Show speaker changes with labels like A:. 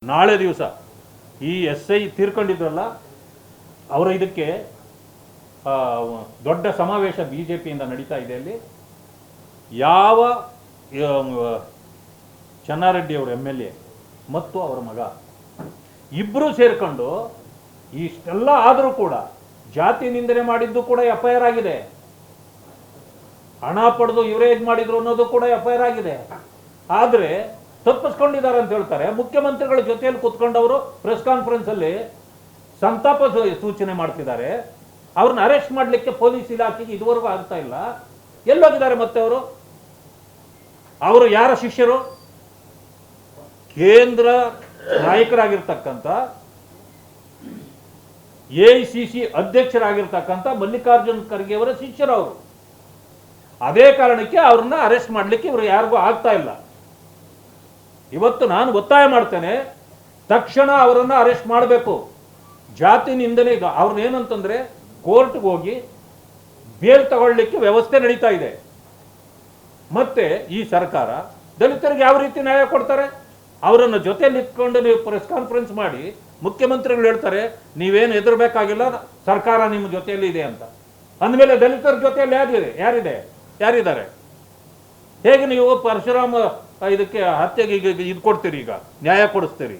A: ನಾಳೆ ದಿವಸ ಈ SI ತೀರ್ಕೊಂಡಿದ್ರಲ್ಲ ಅವರ ಇದಕ್ಕೆ ದೊಡ್ಡ ಸಮಾವೇಶ ಬಿಜೆಪಿಯಿಂದ ನಡೀತಾ ಇದೆ. ಅಲ್ಲಿ ಯಾವ ಚೆನ್ನಾರೆಡ್ಡಿ ಅವರು MLA ಮತ್ತು ಅವರ ಮಗ ಇಬ್ಬರು ಸೇರ್ಕೊಂಡು ಇಷ್ಟೆಲ್ಲ ಆದರೂ ಕೂಡ ಜಾತಿ ನಿಂದನೆ ಮಾಡಿದ್ದು ಕೂಡ FIR ಆಗಿದೆ. ಹಣ ಪಡೆದು ಇವರೇಜ್ ಮಾಡಿದ್ರು ಅನ್ನೋದು ಕೂಡ FIR ಆಗಿದೆ. ಆದರೆ ತಪ್ಪಿಸ್ಕೊಂಡಿದ್ದಾರೆ ಅಂತ ಹೇಳ್ತಾರೆ. ಮುಖ್ಯಮಂತ್ರಿಗಳ ಜೊತೆಯಲ್ಲಿ ಕೂತ್ಕೊಂಡವರು ಪ್ರೆಸ್ ಕಾನ್ಫರೆನ್ಸ್ ಅಲ್ಲಿ ಸಂತಾಪ ಸೂಚನೆ ಮಾಡ್ತಿದ್ದಾರೆ. ಅವ್ರನ್ನ ಅರೆಸ್ಟ್ ಮಾಡಲಿಕ್ಕೆ ಪೊಲೀಸ್ ಇಲಾಖೆಗೆ ಇದುವರೆಗೂ ಆಗ್ತಾ ಇಲ್ಲ. ಎಲ್ಲೋಗಿದ್ದಾರೆ ಮತ್ತೆ ಅವರು ಯಾರ ಶಿಷ್ಯರು? ಕೇಂದ್ರ ನಾಯಕರಾಗಿರ್ತಕ್ಕಂಥ AICC ಅಧ್ಯಕ್ಷರಾಗಿರ್ತಕ್ಕಂಥ ಮಲ್ಲಿಕಾರ್ಜುನ್ ಖರ್ಗೆ ಅವರ ಶಿಷ್ಯರು ಅವರು. ಅದೇ ಕಾರಣಕ್ಕೆ ಅವ್ರನ್ನ ಅರೆಸ್ಟ್ ಮಾಡಲಿಕ್ಕೆ ಇವರು ಯಾರಿಗೂ ಆಗ್ತಾ ಇಲ್ಲ. ಇವತ್ತು ನಾನು ಒತ್ತಾಯ ಮಾಡ್ತೇನೆ, ತಕ್ಷಣ ಅವರನ್ನು ಅರೆಸ್ಟ್ ಮಾಡಬೇಕು. ಜಾತಿ ನಿಂದನೆ ಇದು. ಅವ್ರನ್ನ ಏನಂತಂದ್ರೆ ಕೋರ್ಟ್ಗೆ ಹೋಗಿ ಬೇಲ್ ತಗೊಳ್ಳಿಕ್ಕೆ ವ್ಯವಸ್ಥೆ ನಡೀತಾ ಇದೆ. ಮತ್ತೆ ಈ ಸರ್ಕಾರ ದಲಿತರಿಗೆ ಯಾವ ರೀತಿ ನ್ಯಾಯ ಕೊಡ್ತಾರೆ? ಅವರನ್ನು ಜೊತೆಯಲ್ಲಿ ಇಟ್ಕೊಂಡು ನೀವು ಪ್ರೆಸ್ ಕಾನ್ಫರೆನ್ಸ್ ಮಾಡಿ ಮುಖ್ಯಮಂತ್ರಿಗಳು ಹೇಳ್ತಾರೆ ನೀವೇನು ಹೆದರ್ಬೇಕಾಗಿಲ್ಲ, ಸರ್ಕಾರ ನಿಮ್ಮ ಜೊತೆಯಲ್ಲಿ ಇದೆ ಅಂತ. ಅಂದಮೇಲೆ ದಲಿತರ ಜೊತೆಯಲ್ಲಿ ಯಾರಿದ್ದಾರೆ? ಹೇಗೆ ನೀವು ಪರಶುರಾಮ ಇದಕ್ಕೆ ಹತ್ಯೆಗೆ ಇದು ಕೊಡ್ತೀರಿ? ಈಗ ನ್ಯಾಯ ಕೊಡಿಸ್ತೀರಿ?